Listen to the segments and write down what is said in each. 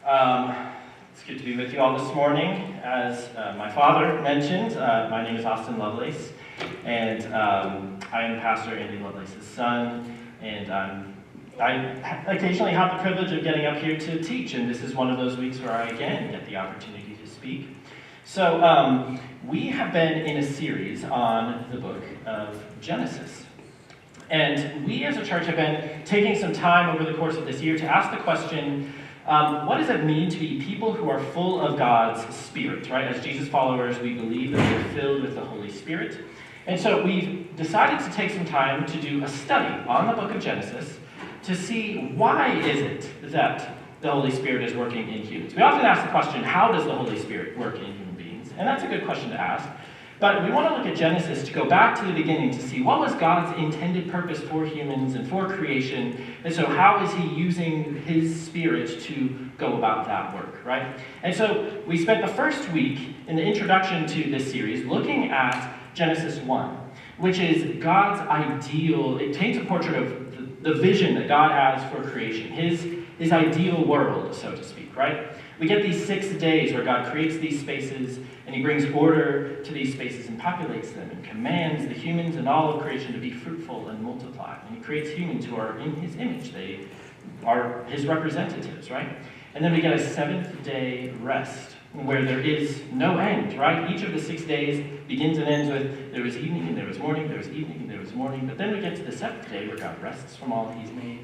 It's good to be with you all this morning. As my father mentioned, my name is Lovelace, and I am Pastor Andy Lovelace's son, and I occasionally have the privilege of getting up here to teach, and this is one of those weeks where I again get the opportunity to speak. So we have been in a series on the book of Genesis. And we as a church have been taking some time over the course of this year to ask the question, what does it mean to be people who are full of God's Spirit, right? As Jesus followers, we believe that we are filled with the Holy Spirit. And so we've decided to take some time to do a study on the book of Genesis to see why is it that the Holy Spirit is working in humans. We often ask the question, how does the Holy Spirit work in human beings? And that's a good question to ask. But we want to look at Genesis to go back to the beginning to see what was God's intended purpose for humans and for creation, and so how is he using his Spirit to go about that work, right? And so we spent the first week in the introduction to this series looking at Genesis 1, which is God's ideal. It paints a portrait of the vision that God has for creation, his ideal world, so to speak, right? We get these 6 days where God creates these spaces, and he brings order to these spaces and populates them and commands the humans and all of creation to be fruitful and multiply. And he creates humans who are in his image. They are his representatives, right? And then we get a 7th-day rest where there is no end, right? Each of the 6 days begins and ends with there was evening and there was morning, there was evening and there was morning. But then we get to the 7th day where God rests from all that he's made.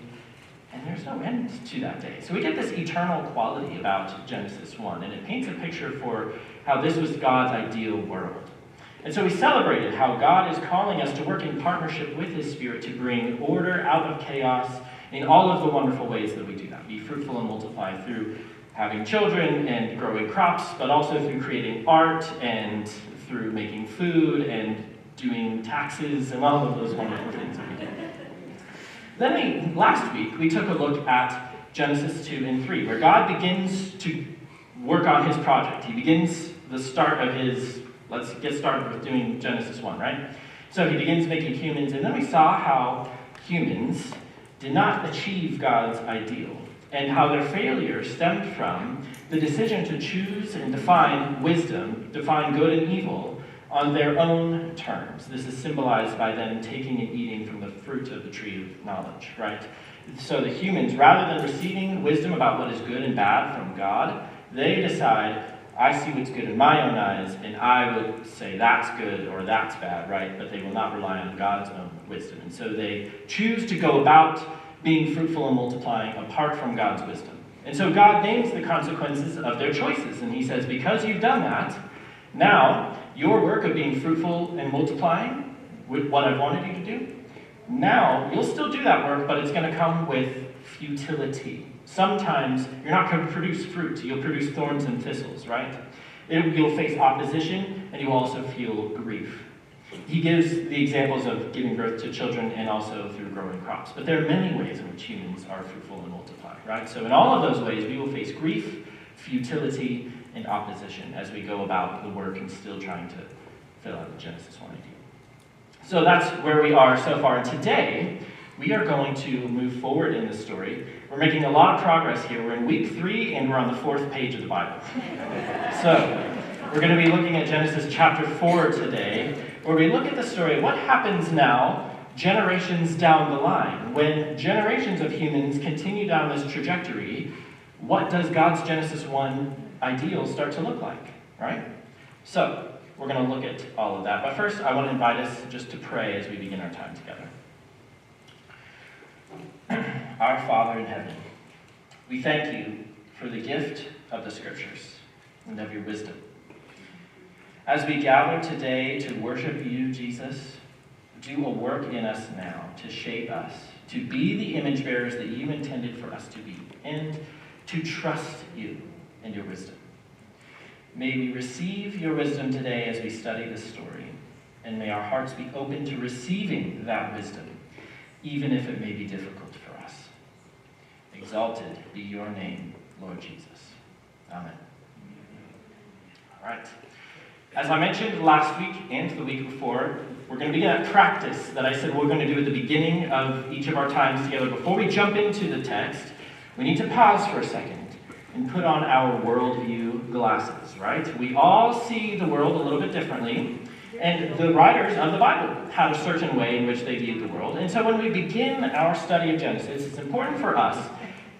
And there's no end to that day. So we get this eternal quality about Genesis 1, and it paints a picture for how this was God's ideal world. And so we celebrated how God is calling us to work in partnership with his Spirit to bring order out of chaos in all of the wonderful ways that we do that. Be fruitful and multiply through having children and growing crops, but also through creating art and through making food and doing taxes and all of those wonderful things that we do. Then last week, we took a look at Genesis 2 and 3, where God begins to work on his project. He begins the start of his, let's get started with doing Genesis 1, right? So he begins making humans, and then we saw how humans did not achieve God's ideal, and how their failure stemmed from the decision to choose and define wisdom, define good and evil, on their own terms. This is symbolized by them taking and eating from the fruit of the tree of knowledge, right? So the humans, rather than receiving wisdom about what is good and bad from God, they decide, I see what's good in my own eyes, and I would say that's good or that's bad, right? But they will not rely on God's own wisdom. And so they choose to go about being fruitful and multiplying apart from God's wisdom. And so God names the consequences of their choices, and he says, because you've done that, now your work of being fruitful and multiplying, what I wanted you to do, now you'll still do that work, but it's going to come with futility. Sometimes you're not going to produce fruit. You'll produce thorns and thistles, right? You'll face opposition, and you'll also feel grief. He gives the examples of giving birth to children and also through growing crops. But there are many ways in which humans are fruitful and multiply, right? So in all of those ways, we will face grief, futility, and opposition as we go about the work and still trying to fill out the Genesis 1 idea. So that's where we are so far. And today, we are going to move forward in the story. We're making a lot of progress here. We're in week 3, and we're on the 4th page of the Bible. So we're going to be looking at Genesis chapter 4 today, where we look at the story of what happens now, generations down the line. When generations of humans continue down this trajectory, what does God's Genesis 1 ideal start to look like, right? So, we're going to look at all of that. But first, I want to invite us just to pray as we begin our time together. Our Father in heaven, we thank you for the gift of the Scriptures and of your wisdom. As we gather today to worship you, Jesus, do a work in us now to shape us, to be the image bearers that you intended for us to be, and to trust you and your wisdom. May we receive your wisdom today as we study this story, and may our hearts be open to receiving that wisdom, even if it may be difficult for us. Exalted be your name, Lord Jesus. Amen. All right. As I mentioned last week and the week before, we're going to begin that practice that I said we're going to do at the beginning of each of our times together. Before we jump into the text, we need to pause for a second and put on our worldview glasses, right? We all see the world a little bit differently, and the writers of the Bible had a certain way in which they viewed the world. And so when we begin our study of Genesis, it's important for us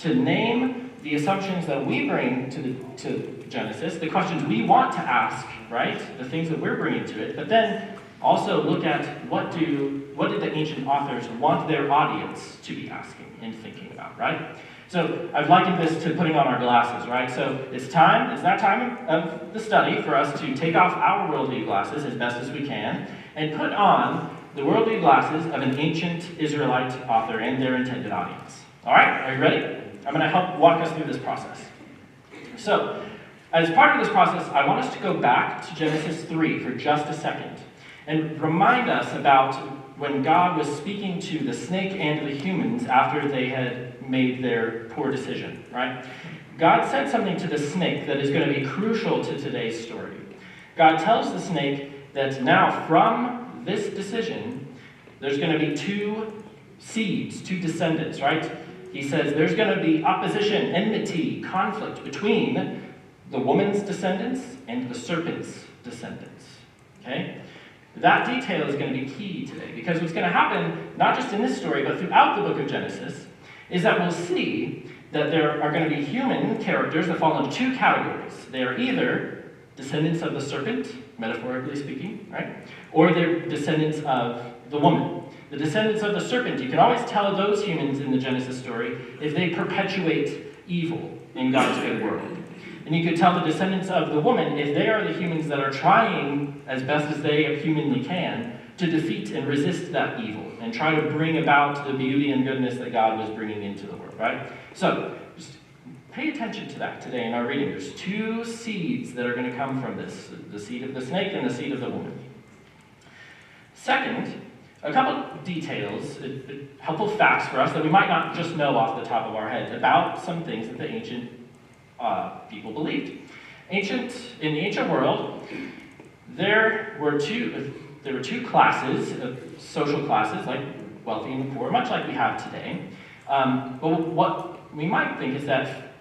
to name the assumptions that we bring to Genesis, the questions we want to ask, right? The things that we're bringing to it, but then also look at what did the ancient authors want their audience to be asking and thinking about, right? So I've likened this to putting on our glasses, right? So it's that time of the study for us to take off our worldview glasses as best as we can and put on the worldview glasses of an ancient Israelite author and their intended audience. All right, are you ready? I'm going to help walk us through this process. So, as part of this process, I want us to go back to Genesis 3 for just a second and remind us about when God was speaking to the snake and the humans after they had made their poor decision, right? God said something to the snake that is going to be crucial to today's story. God tells the snake that now from this decision, there's going to be two seeds, two descendants, right? He says there's going to be opposition, enmity, conflict between the woman's descendants and the serpent's descendants, okay? That detail is going to be key today, because what's going to happen, not just in this story, but throughout the book of Genesis, is that we'll see that there are going to be human characters that fall into two categories. They are either descendants of the serpent, metaphorically speaking, right? Or they're descendants of the woman. The descendants of the serpent, you can always tell those humans in the Genesis story if they perpetuate evil in God's good world. And you could tell the descendants of the woman if they are the humans that are trying, as best as they humanly can, to defeat and resist that evil and try to bring about the beauty and goodness that God was bringing into the world, right? So, just pay attention to that today in our reading. There's two seeds that are going to come from this, the seed of the snake and the seed of the woman. Second, a couple details, helpful facts for us that we might not just know off the top of our heads about some things that the ancient people believed. In the ancient world, there were two classes, social classes, like wealthy and poor, much like we have today. But what we might think is that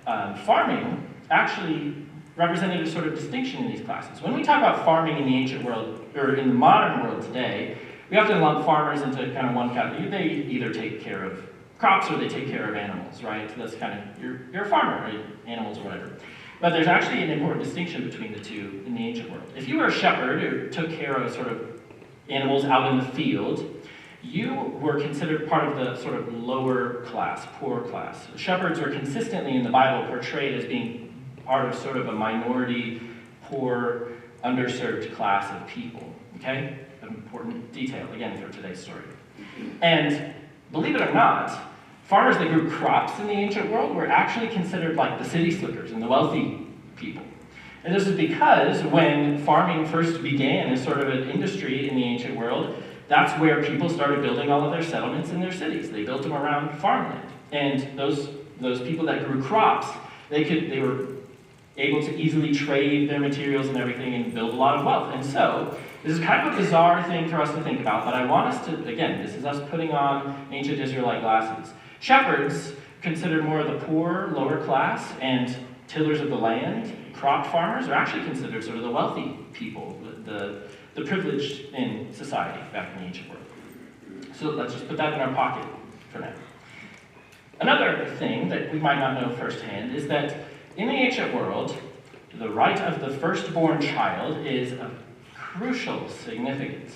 farming actually represented a sort of distinction in these classes. When we talk about farming in the ancient world, or in the modern world today, we often lump farmers into kind of one category. They either take care of crops or they take care of animals, right? That's kind of, you're a farmer, right? Animals or whatever. But there's actually an important distinction between the two in the ancient world. If you were a shepherd who took care of sort of animals out in the field, you were considered part of the sort of lower class, poor class. Shepherds are consistently in the Bible portrayed as being part of sort of a minority, poor, underserved class of people, okay? An important detail, again, for today's story. And believe it or not, farmers that grew crops in the ancient world were actually considered like the city slickers and the wealthy people. And this is because when farming first began as sort of an industry in the ancient world, that's where people started building all of their settlements in their cities. They built them around farmland. And those people that grew crops, they were able to easily trade their materials and everything and build a lot of wealth. And so, this is kind of a bizarre thing for us to think about, but I want us to, again, this is us putting on ancient Israelite glasses. Shepherds, considered more of the poor, lower class, and tillers of the land, crop farmers, are actually considered sort of the wealthy people, the privileged in society back in the ancient world. So let's just put that in our pocket for now. Another thing that we might not know firsthand is that in the ancient world, the right of the firstborn child is of crucial significance.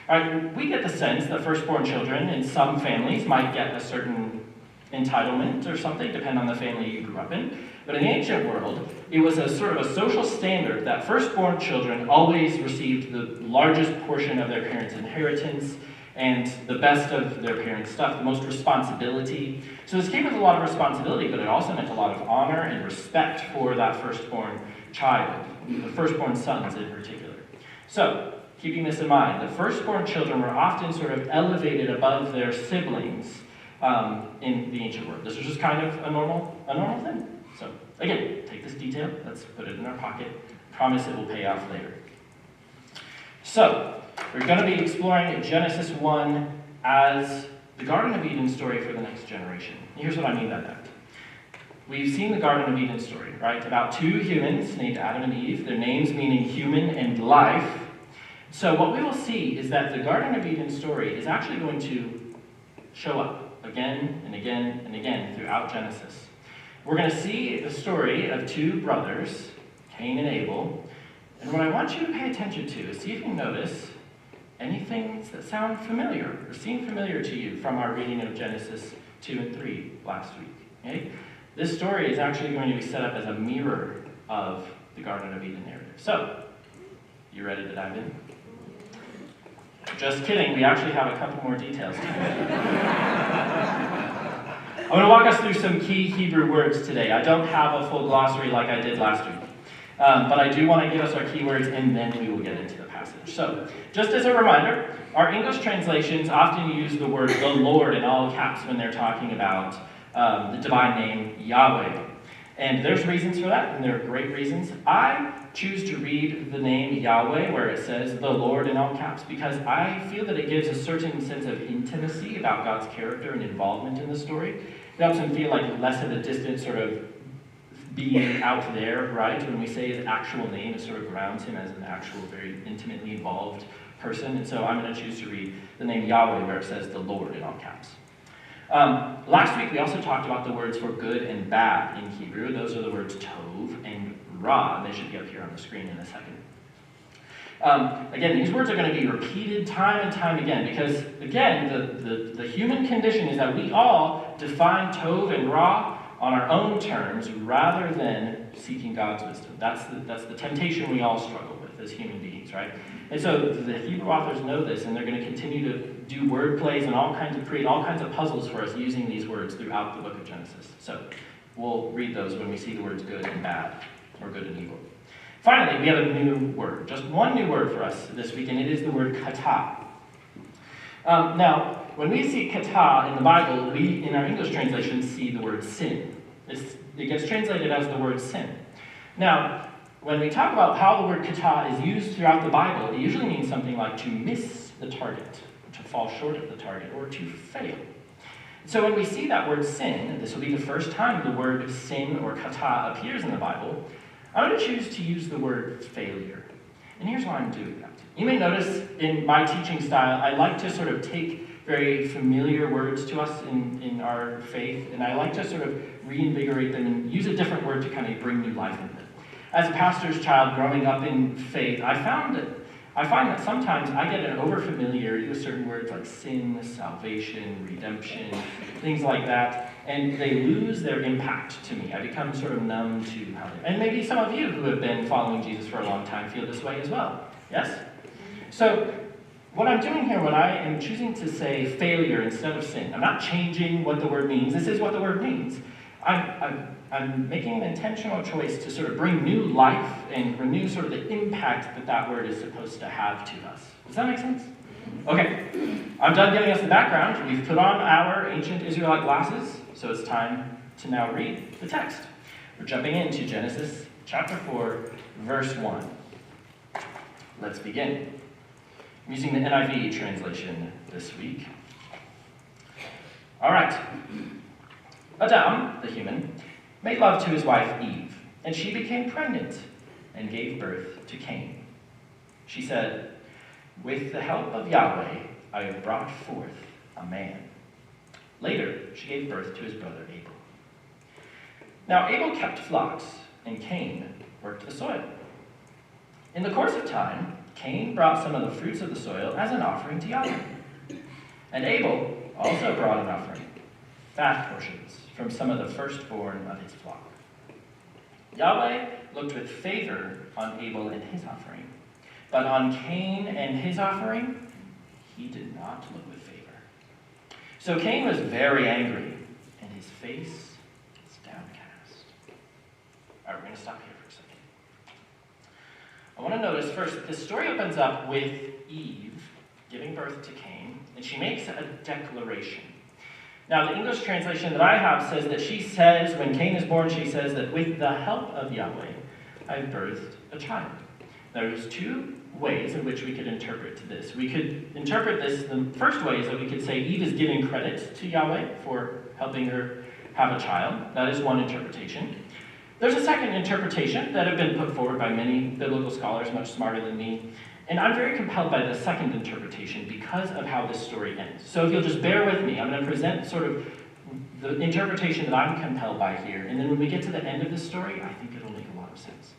All right, we get the sense that firstborn children in some families might get a certain entitlement or something, depending on the family you grew up in. But in the ancient world, it was a sort of a social standard that firstborn children always received the largest portion of their parents' inheritance and the best of their parents' stuff, the most responsibility. So this came with a lot of responsibility, but it also meant a lot of honor and respect for that firstborn child, the firstborn sons in particular. So, keeping this in mind, the firstborn children were often sort of elevated above their siblings in the ancient world. This was just kind of a normal thing. So, again, take this detail, let's put it in our pocket. Promise it will pay off later. So, we're going to be exploring Genesis 1 as the Garden of Eden story for the next generation. Here's what I mean by that. we've seen the Garden of Eden story, right? About two humans named Adam and Eve, their names meaning human and life. So what we will see is that the Garden of Eden story is actually going to show up again and again and again throughout Genesis. We're going to see the story of two brothers, Cain and Abel, and what I want you to pay attention to is see if you notice anything that sound familiar or seem familiar to you from our reading of Genesis 2 and 3 last week. Okay? This story is actually going to be set up as a mirror of the Garden of Eden narrative. So, you ready to dive in? Just kidding, we actually have a couple more details today. I'm going to walk us through some key Hebrew words today. I don't have a full glossary like I did last week, but I do want to give us our keywords and then we will get into the passage. So, just as a reminder, our English translations often use the word the Lord in all caps when they're talking about the divine name Yahweh. And there's reasons for that, and there are great reasons. I choose to read the name Yahweh where it says the Lord in all caps because I feel that it gives a certain sense of intimacy about God's character and involvement in the story. It helps him feel like less of a distant sort of being out there, right? When we say his actual name, it sort of grounds him as an actual, very intimately involved person. And so I'm going to choose to read the name Yahweh where it says the Lord in all caps. Last week we also talked about the words for good and bad in Hebrew. Those are the words tov and ra. They should be up here on the screen in a second. Again, these words are going to be repeated time and time again because, again, the human condition is that we all define tov and ra on our own terms rather than seeking God's wisdom. That's the temptation we all struggle with as human beings, right? And so the Hebrew authors know this, and they're going to continue to do word plays and create all kinds of puzzles for us using these words throughout the book of Genesis. So we'll read those when we see the words good and bad, or good and evil. Finally, we have a new word, just one new word for us this week, and it is the word kata. Now, when we see kata in the Bible, we, in our English translation, see the word sin. It gets translated as the word sin. Now, when we talk about how the word kata is used throughout the Bible, it usually means something like to miss the target, to fall short of the target, or to fail. So when we see that word sin, and this will be the first time the word sin or kata appears in the Bible, I'm going to choose to use the word failure. And here's why I'm doing that. You may notice in my teaching style, I like to sort of take very familiar words to us in our faith, and I like to sort of reinvigorate them and use a different word to kind of bring new life into them. As a pastor's child growing up in faith, I find that sometimes I get an over-familiarity with certain words like sin, salvation, redemption, things like that, and they lose their impact to me. I become sort of numb to how they... And maybe some of you who have been following Jesus for a long time feel this way as well. Yes? So, what I'm doing here when I am choosing to say failure instead of sin, I'm not changing what the word means. This is what the word means. I'm making an intentional choice to sort of bring new life and renew sort of the impact that that word is supposed to have to us. Does that make sense? Okay, I'm done giving us the background. We've put on our ancient Israelite glasses, so it's time to now read the text. We're jumping into Genesis chapter 4, verse 1. Let's begin. I'm using the NIV translation this week. All right. Adam, the human, made love to his wife Eve, and she became pregnant and gave birth to Cain. She said, "With the help of Yahweh, I have brought forth a man." Later, she gave birth to his brother Abel. Now Abel kept flocks, and Cain worked the soil. In the course of time, Cain brought some of the fruits of the soil as an offering to Yahweh. And Abel also brought an offering, fat portions from some of the firstborn of his flock. Yahweh looked with favor on Abel and his offering, but on Cain and his offering, he did not look with favor. So Cain was very angry, and his face was downcast. All right, we're going to stop here for a second. I want to notice first, the story opens up with Eve giving birth to Cain, and she makes a declaration. Now, the English translation that I have says that she says, when Cain is born, she says that with the help of Yahweh, I've birthed a child. There's two ways in which we could interpret this. We could interpret this, the first way is that we could say Eve is giving credit to Yahweh for helping her have a child. That is one interpretation. There's a second interpretation that have been put forward by many biblical scholars, much smarter than me, and I'm very compelled by the second interpretation because of how this story ends. So if you'll just bear with me, I'm going to present sort of the interpretation that I'm compelled by here, and then when we get to the end of this story, I think it'll make a lot of sense.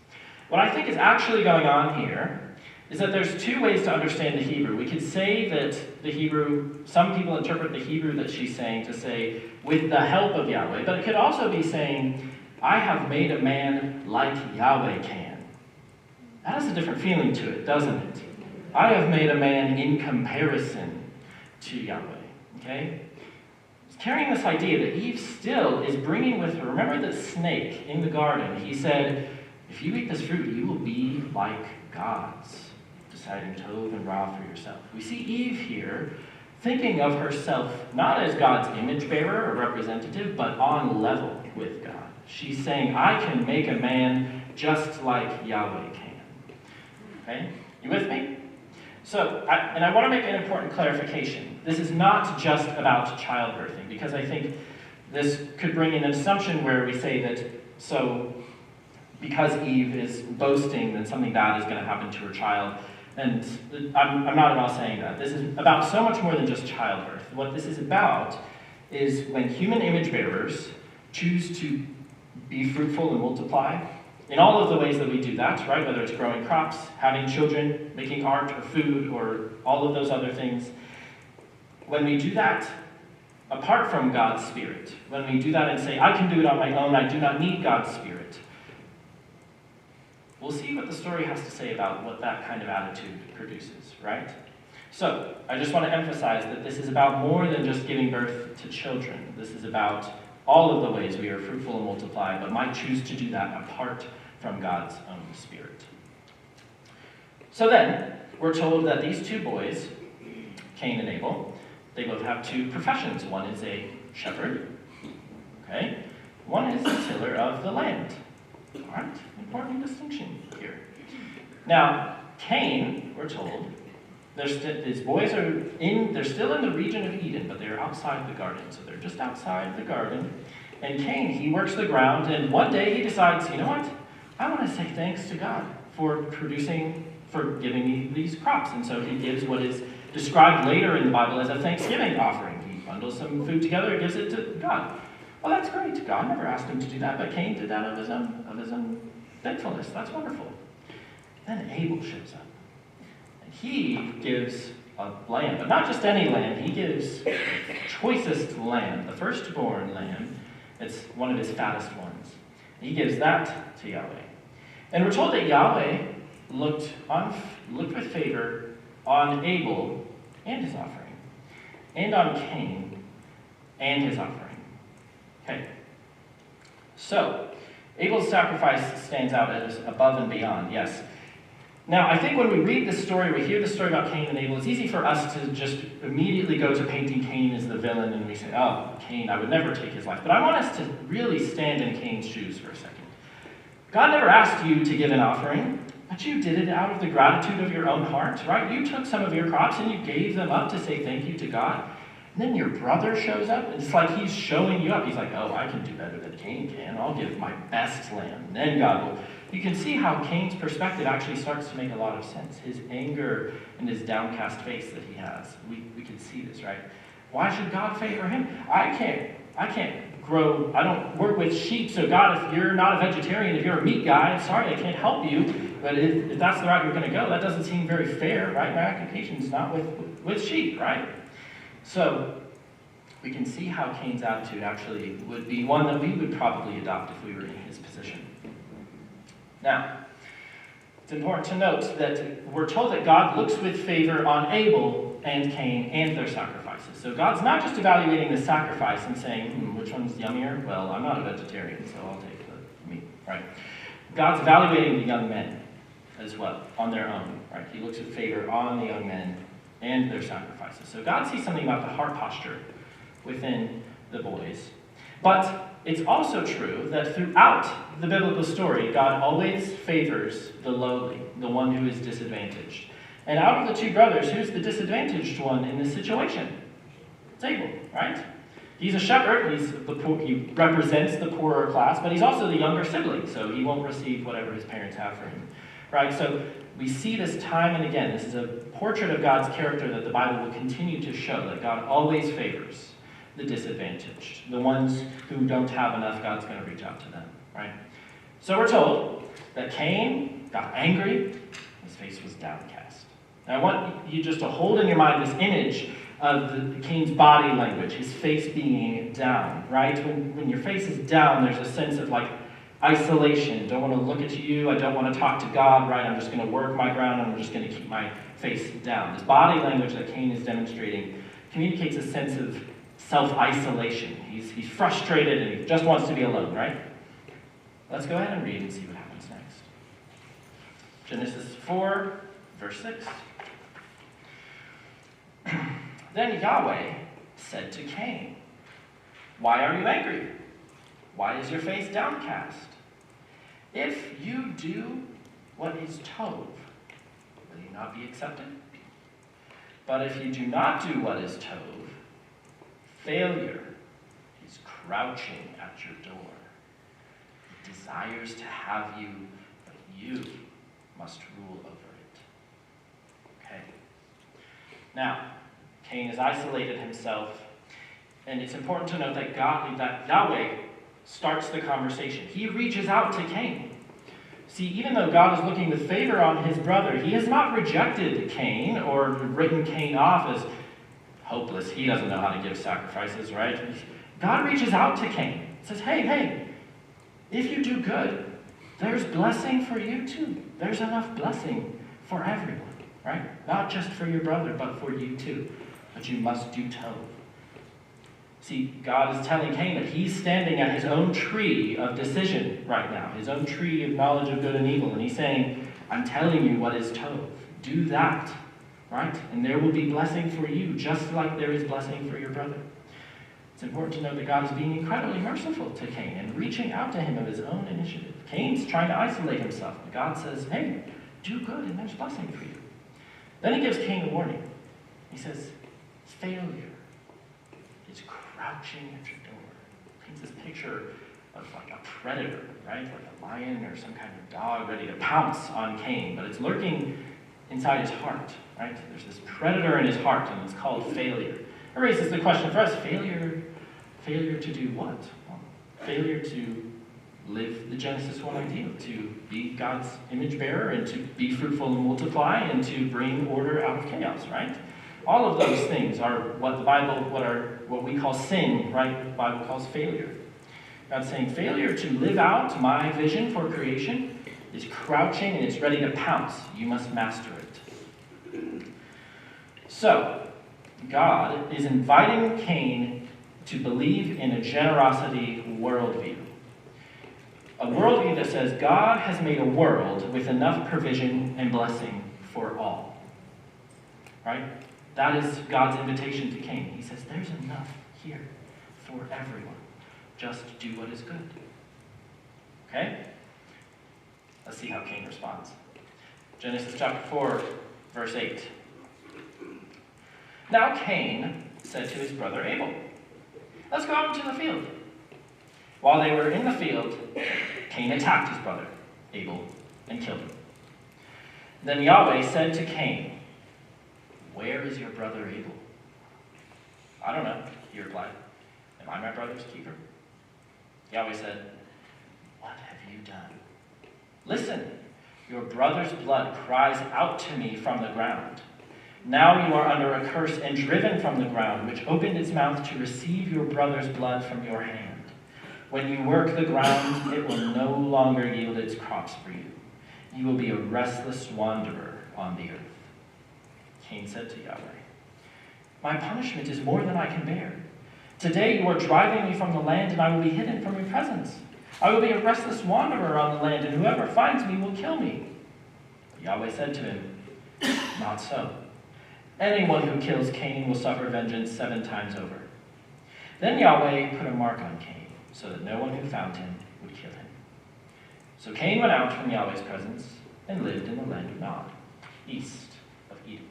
What I think is actually going on here is that there's two ways to understand the Hebrew. We could say that the Hebrew, some people interpret the Hebrew that she's saying to say, with the help of Yahweh, but it could also be saying, I have made a man like Yahweh can. That has a different feeling to it, doesn't it? I have made a man in comparison to Yahweh, okay? It's carrying this idea that Eve still is bringing with her, remember the snake in the garden? He said, if you eat this fruit, you will be like gods, deciding Tov and Ra for yourself. We see Eve here thinking of herself not as God's image bearer or representative, but on level with God. She's saying, I can make a man just like Yahweh can. Okay? You with me? So, I want to make an important clarification. This is not just about childbirthing, because I think this could bring in an assumption where we say that, so, because Eve is boasting that something bad is going to happen to her child, and I'm not at all saying that. This is about so much more than just childbirth. What this is about is when human image bearers choose to be fruitful and multiply, in all of the ways that we do that, right? Whether it's growing crops, having children, making art or food, or all of those other things. When we do that, apart from God's Spirit, when we do that and say, I can do it on my own, I do not need God's Spirit, we'll see what the story has to say about what that kind of attitude produces, right? So, I just want to emphasize that this is about more than just giving birth to children. This is about all of the ways we are fruitful and multiply, but might choose to do that apart from God's own Spirit. So then, we're told that these two boys, Cain and Abel, they both have two professions. One is a shepherd, okay? One is a tiller of the land. All right, important distinction here. Now, Cain, we're told, his boys they're still in the region of Eden, but they're outside the garden. So they're just outside the garden. And Cain, he works the ground, and one day he decides, you know what? I want to say thanks to God for giving me these crops. And so he gives what is described later in the Bible as a Thanksgiving offering. He bundles some food together and gives it to God. Well, that's great. God never asked him to do that, but Cain did that of his own thankfulness. That's wonderful. Then Abel shows up. He gives a lamb, but not just any lamb. He gives the choicest lamb, the firstborn lamb. It's one of his fattest ones. He gives that to Yahweh. And we're told that Yahweh looked with favor on Abel and his offering, and on Cain and his offering. Okay. So, Abel's sacrifice stands out as above and beyond, yes. Now, I think when we read this story, we hear the story about Cain and Abel, it's easy for us to just immediately go to painting Cain as the villain, and we say, oh, Cain, I would never take his life. But I want us to really stand in Cain's shoes for a second. God never asked you to give an offering, but you did it out of the gratitude of your own heart, right? You took some of your crops and you gave them up to say thank you to God. And then your brother shows up, and it's like he's showing you up. He's like, oh, I can do better than Cain can. I'll give my best lamb. And then God will. You can see how Cain's perspective actually starts to make a lot of sense. His anger and his downcast face that he has. We can see this, right? Why should God favor him? I don't work with sheep, so God, if you're not a vegetarian, if you're a meat guy, I'm sorry, I can't help you. But if that's the route you're going to go, that doesn't seem very fair, right? My occupation's not with sheep, right? So we can see how Cain's attitude actually would be one that we would probably adopt if we were in his position. Now, it's important to note that we're told that God looks with favor on Abel and Cain and their sacrifices. So God's not just evaluating the sacrifice and saying, which one's yummier? Well, I'm not a vegetarian, so I'll take the meat, right? God's evaluating the young men as well, on their own, right? He looks with favor on the young men and their sacrifices. So God sees something about the heart posture within the boys. But it's also true that throughout the biblical story, God always favors the lowly, the one who is disadvantaged. And out of the two brothers, who's the disadvantaged one in this situation? It's Abel, right? He's a shepherd, he represents the poorer class, but he's also the younger sibling, so he won't receive whatever his parents have for him. Right? So we see this time and again. This is a portrait of God's character that the Bible will continue to show, that God always favors the disadvantaged. The ones who don't have enough, God's going to reach out to them. Right? So we're told that Cain got angry, his face was downcast. Now I want you just to hold in your mind this image of Cain's body language, his face being down, right? When your face is down, there's a sense of like isolation. Don't want to look at you, I don't want to talk to God, right? I'm just going to work my ground, and I'm just going to keep my face down. This body language that Cain is demonstrating communicates a sense of self-isolation. He's frustrated and he just wants to be alone, right? Let's go ahead and read and see what happens next. Genesis 4, verse 6. Then Yahweh said to Cain, "Why are you angry? Why is your face downcast? If you do what is tov, will you not be accepted? But if you do not do what is tov, failure is crouching at your door. It desires to have you, but you must rule over it." Okay. Now, Cain has isolated himself, and it's important to note that Yahweh starts the conversation. He reaches out to Cain. See, even though God is looking with favor on his brother, he has not rejected Cain or written Cain off as hopeless. He doesn't know how to give sacrifices, right? God reaches out to Cain. Says, hey, if you do good, there's blessing for you too. There's enough blessing for everyone, right? Not just for your brother, but for you too. But you must do tov. See, God is telling Cain that he's standing at his own tree of decision right now, his own tree of knowledge of good and evil. And he's saying, I'm telling you what is tov. Do that, right? And there will be blessing for you, just like there is blessing for your brother. It's important to know that God is being incredibly merciful to Cain and reaching out to him of his own initiative. Cain's trying to isolate himself, but God says, hey, do good and there's blessing for you. Then he gives Cain a warning. He says, failure is crouching at your door. Paints this picture of like a predator, right? Like a lion or some kind of dog ready to pounce on Cain, but it's lurking inside his heart, right? There's this predator in his heart, and it's called failure. It raises the question for us, failure to do what? Well, failure to live the Genesis 1 ideal, to be God's image bearer and to be fruitful and multiply and to bring order out of chaos, right? All of those things are what the Bible, what we call sin, right? The Bible calls failure. God's saying failure to live out my vision for creation is crouching and it's ready to pounce. You must master it. So, God is inviting Cain to believe in a generosity worldview. A worldview that says God has made a world with enough provision and blessing for all. Right? That is God's invitation to Cain. He says, there's enough here for everyone. Just do what is good. Okay? Let's see how Cain responds. Genesis chapter 4, verse 8. Now Cain said to his brother Abel, let's go out into the field. While they were in the field, Cain attacked his brother Abel and killed him. Then Yahweh said to Cain, where is your brother Abel? I don't know, he replied. Am I my brother's keeper? Yahweh said, what have you done? Listen, your brother's blood cries out to me from the ground. Now you are under a curse and driven from the ground, which opened its mouth to receive your brother's blood from your hand. When you work the ground, it will no longer yield its crops for you. You will be a restless wanderer on the earth. Cain said to Yahweh, my punishment is more than I can bear. Today you are driving me from the land, and I will be hidden from your presence. I will be a restless wanderer on the land, and whoever finds me will kill me. But Yahweh said to him, not so. Anyone who kills Cain will suffer vengeance 7 times over. Then Yahweh put a mark on Cain, so that no one who found him would kill him. So Cain went out from Yahweh's presence and lived in the land of Nod, east of Eden.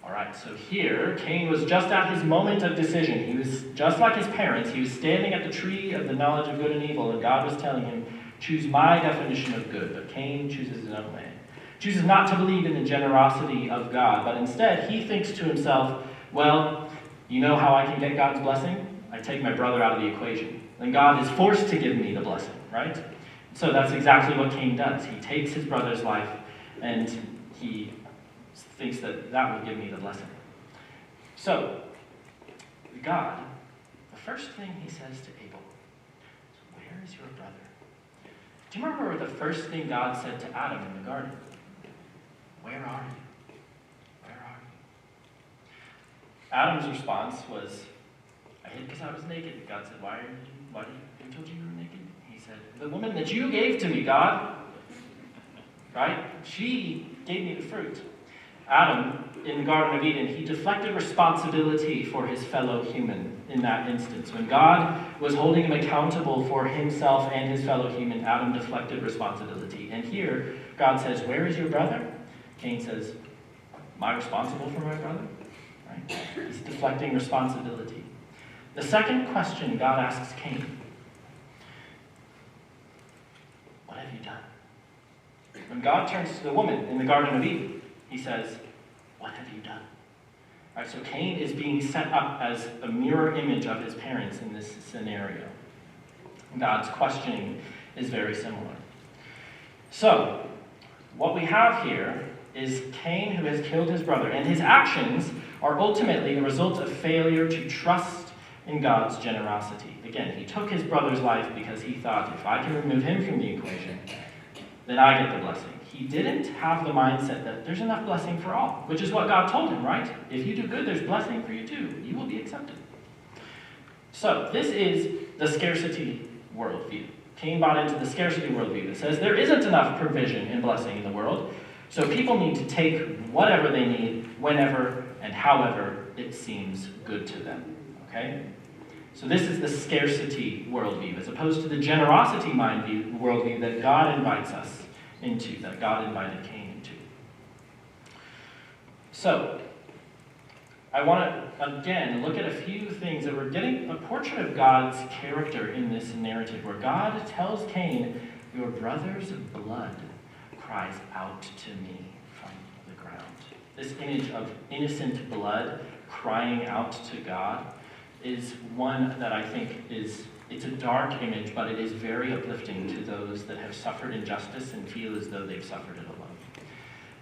All right, so here, Cain was just at his moment of decision. He was just like his parents. He was standing at the tree of the knowledge of good and evil, and God was telling him, choose my definition of good. But Cain chooses his own way. Chooses not to believe in the generosity of God, but instead he thinks to himself, well, you know how I can get God's blessing? I take my brother out of the equation. Then God is forced to give me the blessing, right? So that's exactly what Cain does. He takes his brother's life and he thinks that that will give me the blessing. So, God, the first thing he says to Abel is, where is your brother? Do you remember the first thing God said to Adam in the garden? Where are you? Where are you? Adam's response was, I hid because I was naked. God said, who told you you were naked? He said, the woman that you gave to me, God. Right? She gave me the fruit. Adam, in the Garden of Eden, he deflected responsibility for his fellow human in that instance. When God was holding him accountable for himself and his fellow human, Adam deflected responsibility. And here, God says, where is your brother? Cain says, am I responsible for my brother? Right? He's deflecting responsibility. The second question God asks Cain, what have you done? When God turns to the woman in the Garden of Eden, he says, what have you done? All right, so Cain is being set up as a mirror image of his parents in this scenario. God's questioning is very similar. So, what we have here is Cain who has killed his brother, and his actions are ultimately the result of failure to trust in God's generosity. Again, he took his brother's life because he thought, if I can remove him from the equation, then I get the blessing. He didn't have the mindset that there's enough blessing for all, which is what God told him, right? If you do good, there's blessing for you too. You will be accepted. So this is the scarcity worldview. Cain bought into the scarcity worldview that says there isn't enough provision and blessing in the world, so people need to take whatever they need, whenever and however it seems good to them. Okay? So this is the scarcity worldview, as opposed to the generosity worldview that God invites us into, that God invited Cain into. So, I want to, again, look at a few things that we're getting a portrait of God's character in this narrative, where God tells Cain, your brother's blood cries out to me from the ground. This image of innocent blood crying out to God is one that I think it's a dark image, but it is very uplifting to those that have suffered injustice and feel as though they've suffered it alone.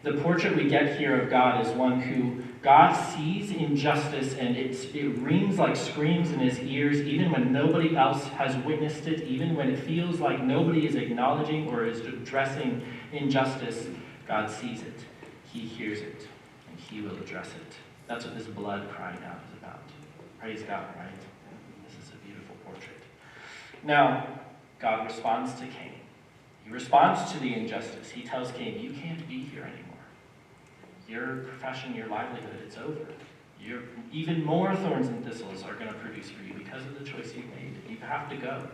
The portrait we get here of God is one who God sees injustice, and it rings like screams in his ears, even when nobody else has witnessed it, even when it feels like nobody is acknowledging or is addressing injustice. God sees it, he hears it, and he will address it. That's what this blood crying out is about. Praise God, right? This is a beautiful portrait. Now, God responds to Cain. He responds to the injustice. He tells Cain, you can't be here anymore. Your profession, your livelihood, it's over. Even more thorns and thistles are going to produce for you because of the choice you've made. You have to go.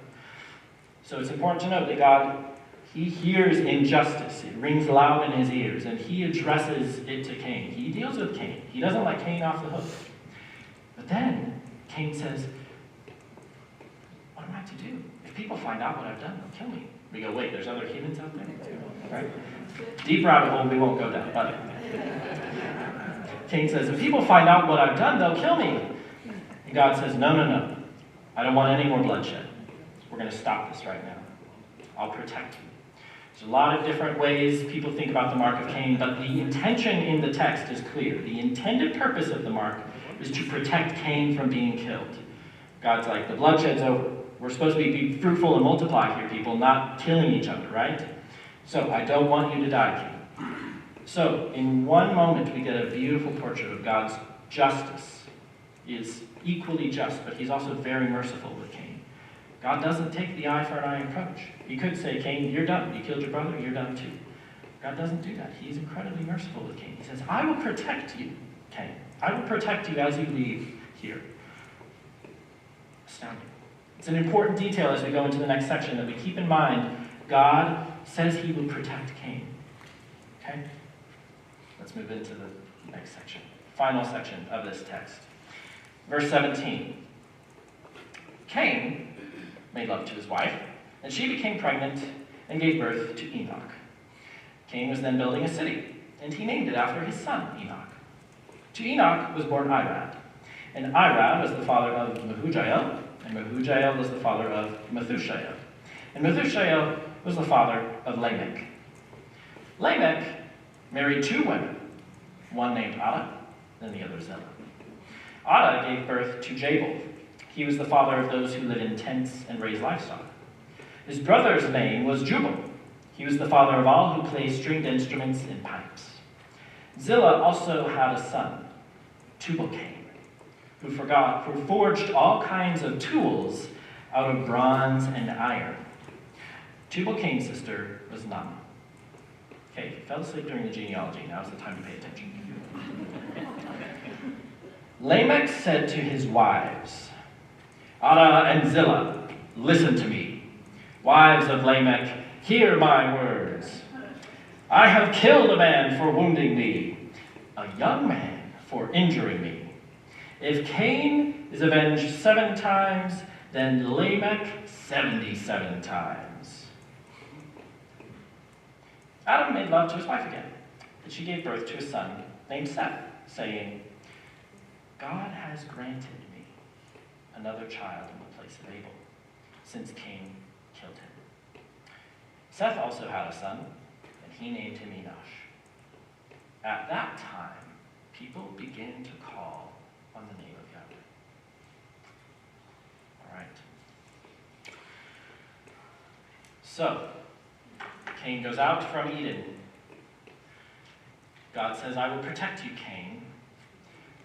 So it's important to note that God, he hears injustice. It rings loud in his ears, and he addresses it to Cain. He deals with Cain. He doesn't let Cain off the hook. But then Cain says, what am I to do? If people find out what I've done, they'll kill me. We go, wait, there's other humans out there? Right? Deep rabbit hole we won't go down. But Cain says, if people find out what I've done, they'll kill me. And God says, no. I don't want any more bloodshed. We're going to stop this right now. I'll protect you. There's a lot of different ways people think about the mark of Cain, but the intention in the text is clear. The intended purpose of the mark is to protect Cain from being killed. God's like, the bloodshed's over. We're supposed to be fruitful and multiply here, people, not killing each other, right? So I don't want you to die, Cain. So in one moment, we get a beautiful portrait of God's justice. He is equally just, but he's also very merciful with Cain. God doesn't take the eye for an eye approach. He could say, Cain, you're done. You killed your brother, you're done too. God doesn't do that. He's incredibly merciful with Cain. He says, I will protect you, Cain. I will protect you as you leave here. Astounding. It's an important detail as we go into the next section that we keep in mind. God says he will protect Cain. Okay? Let's move into the next section. final section of this text. Verse 17. Cain made love to his wife, and she became pregnant and gave birth to Enoch. Cain was then building a city, and he named it after his son Enoch. To Enoch was born Irad, and Irad was the father of Mehujael, and Mehujael was the father of Methushael, and Methushael was the father of Lamech. Lamech married two women, one named Ada, and the other Zillah. Ada gave birth to Jabal. He was the father of those who live in tents and raise livestock. His brother's name was Jubal. He was the father of all who play stringed instruments and pipes. Zillah also had a son, Tubal-Cain, who forged all kinds of tools out of bronze and iron. Tubal-Cain's sister was Naamah. Okay, if you fell asleep during the genealogy, now's the time to pay attention. Lamech said to his wives, Ada and Zillah, listen to me. Wives of Lamech, hear my words. I have killed a man for wounding me, a young man for injuring me. If Cain is avenged 7 times, then Lamech 77 times. Adam made love to his wife again, and she gave birth to a son named Seth, saying, God has granted me another child in the place of Abel, since Cain killed him. Seth also had a son, and he named him Enosh. At that time, people began to call on the name of Yahweh. All right. So, Cain goes out from Eden. God says, I will protect you, Cain.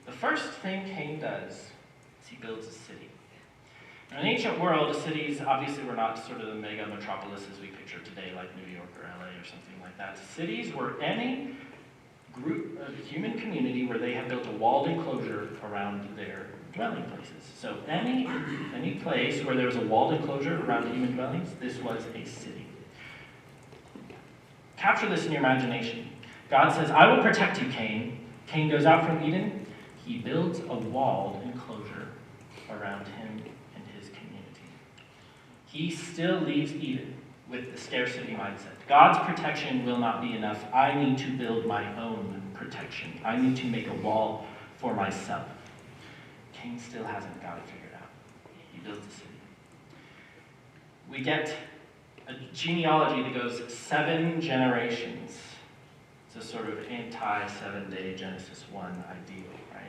The first thing Cain does is he builds a city. In an ancient world, cities obviously were not sort of the mega metropolises we picture today, like New York or LA or something like that. Cities were any group of human community where they had built a walled enclosure around their dwelling places. So any place where there was a walled enclosure around human dwellings, this was a city. Capture this in your imagination. God says, I will protect you, Cain. Cain goes out from Eden. He builds a walled enclosure around him and his community. He still leaves Eden with the scarcity mindset. God's protection will not be enough. I need to build my own protection. I need to make a wall for myself. Cain still hasn't got it figured out. He builds a city. We get a genealogy that goes 7 generations. It's a sort of anti-7-day Genesis 1 ideal, right?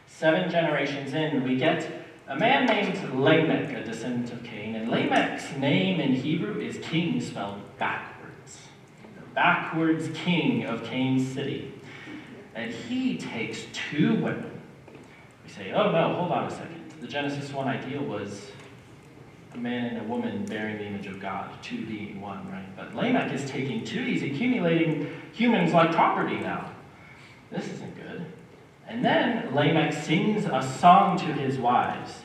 7 generations in, we get a man named Lamech, a descendant of Cain, and Lamech's name in Hebrew is king spelled backwards. The backwards king of Cain's city. And he takes 2 women. We say, oh no, hold on a second. The Genesis 1 ideal was a man and a woman bearing the image of God, 2 being 1, right? But Lamech is taking 2, he's accumulating humans like property now. This isn't good. And then Lamech sings a song to his wives,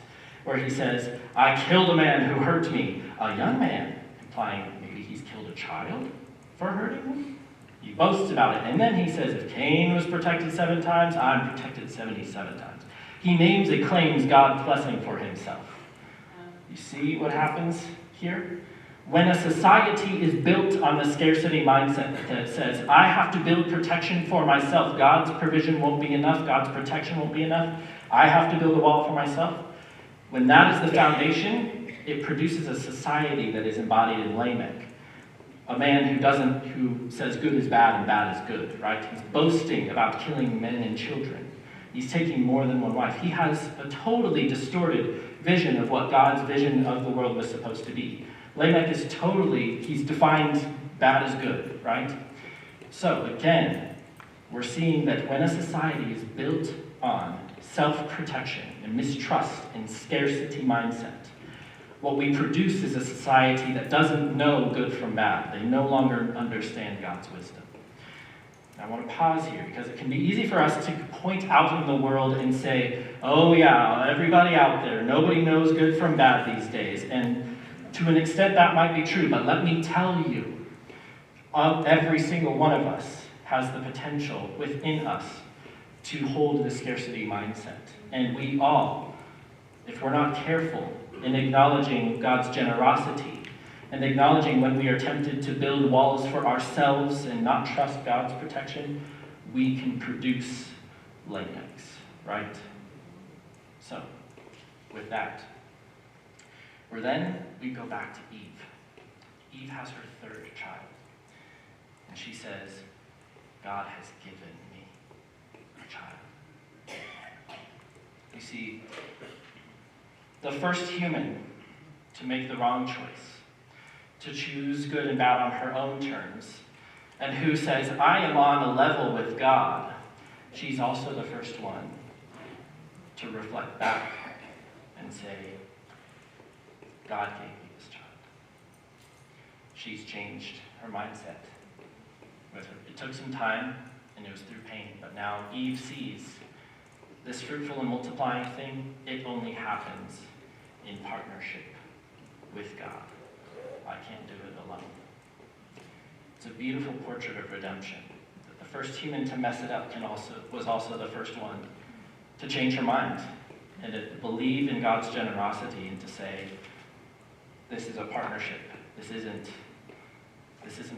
where he says, I killed a man who hurt me, a young man, implying maybe he's killed a child for hurting him. He boasts about it. And then he says, if Cain was protected 7 times, I'm protected 77 times. He names and claims God's blessing for himself. You see what happens here? When a society is built on the scarcity mindset that says, I have to build protection for myself, God's provision won't be enough, God's protection won't be enough, I have to build a wall for myself. When that is the foundation, it produces a society that is embodied in Lamech. A man who says good is bad and bad is good, right? He's boasting about killing men and children. He's taking more than one wife. He has a totally distorted vision of what God's vision of the world was supposed to be. Lamech is he's defined bad as good, right? So again, we're seeing that when a society is built on self-protection and mistrust and scarcity mindset, what we produce is a society that doesn't know good from bad. They no longer understand God's wisdom. I want to pause here because it can be easy for us to point out in the world and say, oh yeah, everybody out there, nobody knows good from bad these days. And to an extent that might be true, but let me tell you, every single one of us has the potential within us to hold the scarcity mindset. And we all, if we're not careful in acknowledging God's generosity and acknowledging when we are tempted to build walls for ourselves and not trust God's protection, we can produce Lamechs, right? So, with that, we go back to Eve. Eve has her third child, and she says, God has given me a child. You see, the first human to make the wrong choice, to choose good and bad on her own terms, and who says, I am on a level with God, she's also the first one to reflect back and say, God gave me this child. She's changed her mindset. It took some time, and it was through pain, but now Eve sees this fruitful and multiplying thing, it only happens in partnership with God. I can't do it alone. It's a beautiful portrait of redemption. That the first human to mess it up was also the first one to change her mind and to believe in God's generosity and to say, this is a partnership. This isn't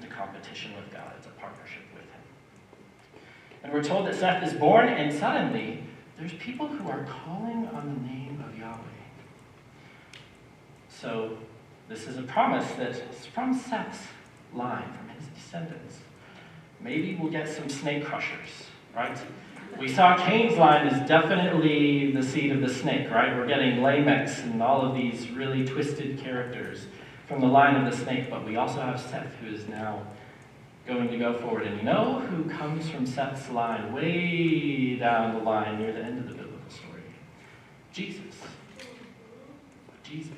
a competition with God. It's a partnership with him. And we're told that Seth is born, and suddenly there's people who are calling on the name of Yahweh. So this is a promise that is from Seth's line, from his descendants. Maybe we'll get some snake crushers, right? We saw Cain's line is definitely the seed of the snake, right? We're getting Lamechs and all of these really twisted characters from the line of the snake, but we also have Seth, who is now going to go forward. And you know who comes from Seth's line way down the line near the end of the biblical story? Jesus. Jesus.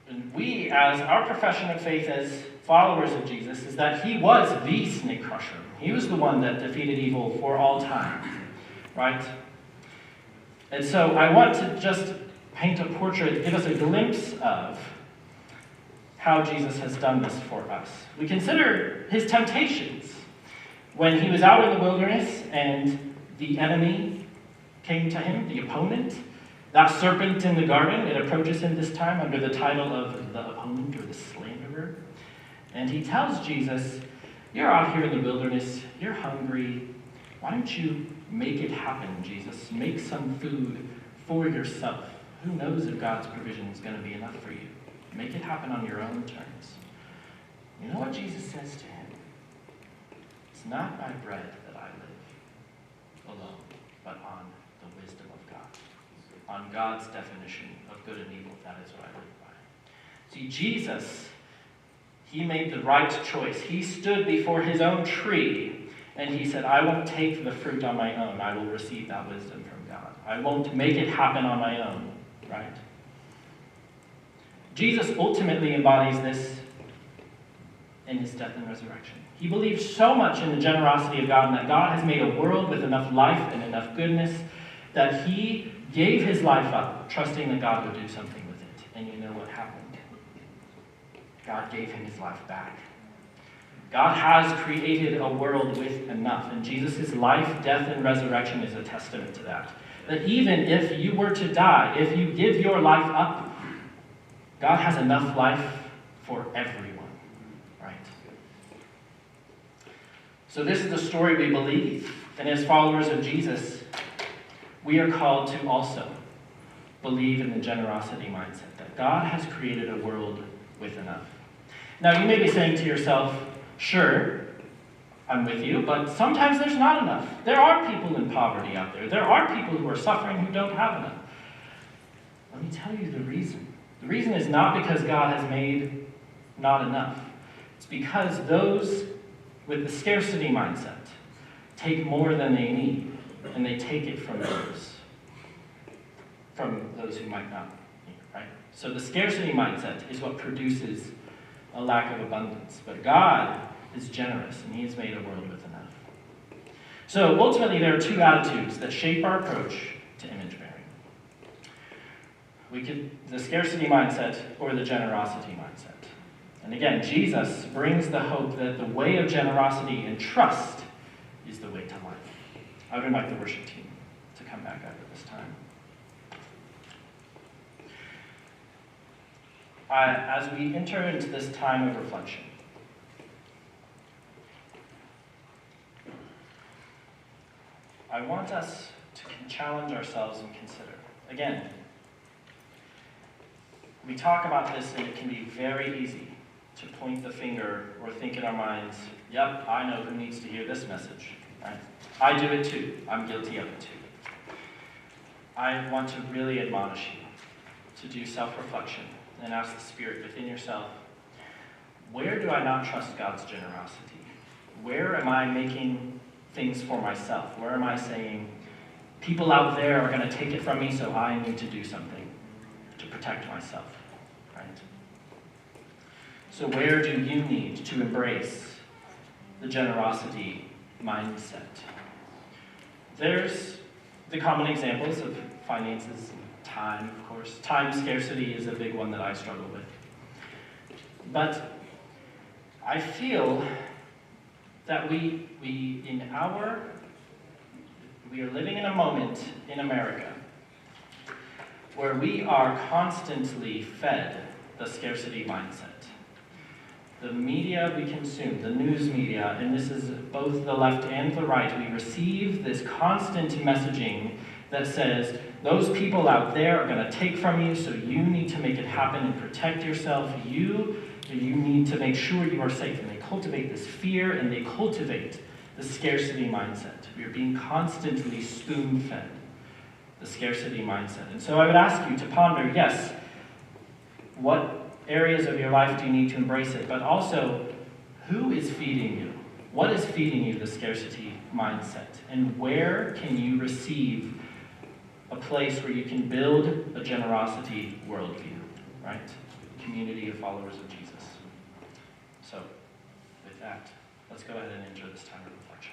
And we, as our profession of faith as followers of Jesus, is that he was the snake crusher. He was the one that defeated evil for all time, right? And so I want to just paint a portrait, give us a glimpse of how Jesus has done this for us. We consider his temptations when he was out in the wilderness and the enemy came to him, the opponent. That serpent in the garden, it approaches him this time under the title of the opponent or the slanderer. And he tells Jesus, you're out here in the wilderness, you're hungry. Why don't you make it happen, Jesus? Make some food for yourself. Who knows if God's provision is going to be enough for you? Make it happen on your own terms. You know what Jesus says to him? It's not by bread that I live alone, but on the wisdom of God. On God's definition of good and evil, that is what I live by. See, Jesus, he made the right choice. He stood before his own tree, and he said, I won't take the fruit on my own. I will receive that wisdom from God. I won't make it happen on my own, right? Jesus ultimately embodies this in his death and resurrection. He believed so much in the generosity of God and that God has made a world with enough life and enough goodness that he gave his life up, trusting that God would do something with it. And you know what happened? God gave him his life back. God has created a world with enough, and Jesus' life, death, and resurrection is a testament to that. That even if you were to die, if you give your life up, God has enough life for everyone, right? So this is the story we believe, and as followers of Jesus, we are called to also believe in the generosity mindset, that God has created a world with enough. Now, you may be saying to yourself, sure, I'm with you, but sometimes there's not enough. There are people in poverty out there. There are people who are suffering who don't have enough. Let me tell you the reason. The reason is not because God has made not enough. It's because those with the scarcity mindset take more than they need, and they take it from those who might not need, right? So the scarcity mindset is what produces a lack of abundance. But God is generous, and he has made a world with enough. So ultimately, there are two attitudes that shape our approach to image bearing. The scarcity mindset or the generosity mindset. And again, Jesus brings the hope that the way of generosity and trust is the way to life. I would invite the worship team to come back up at this time. As we enter into this time of reflection, I want us to challenge ourselves and consider. Again, we talk about this and it can be very easy to point the finger or think in our minds, yep, I know who needs to hear this message. Right? I do it too. I'm guilty of it too. I want to really admonish you to do self-reflection and ask the Spirit within yourself, where do I not trust God's generosity? Where am I making things for myself? Where am I saying, people out there are going to take it from me, so I need to do something to protect myself, right? So where do you need to embrace the generosity mindset? There's the common examples of finances and time, of course. Time scarcity is a big one that I struggle with. But I feel that we are living in a moment in America where we are constantly fed the scarcity mindset. The media we consume, the news media, and this is both the left and the right, we receive this constant messaging that says, those people out there are going to take from you, so you need to make it happen and protect yourself. You need to make sure you are safe. And they cultivate this fear, and they cultivate the scarcity mindset. We are being constantly spoon-fed the scarcity mindset. And so I would ask you to ponder, yes, what areas of your life do you need to embrace it, but also, who is feeding you? What is feeding you the scarcity mindset? And where can you receive a place where you can build a generosity worldview, right? Community of followers of Jesus. So, with that, let's go ahead and enter this time of reflection.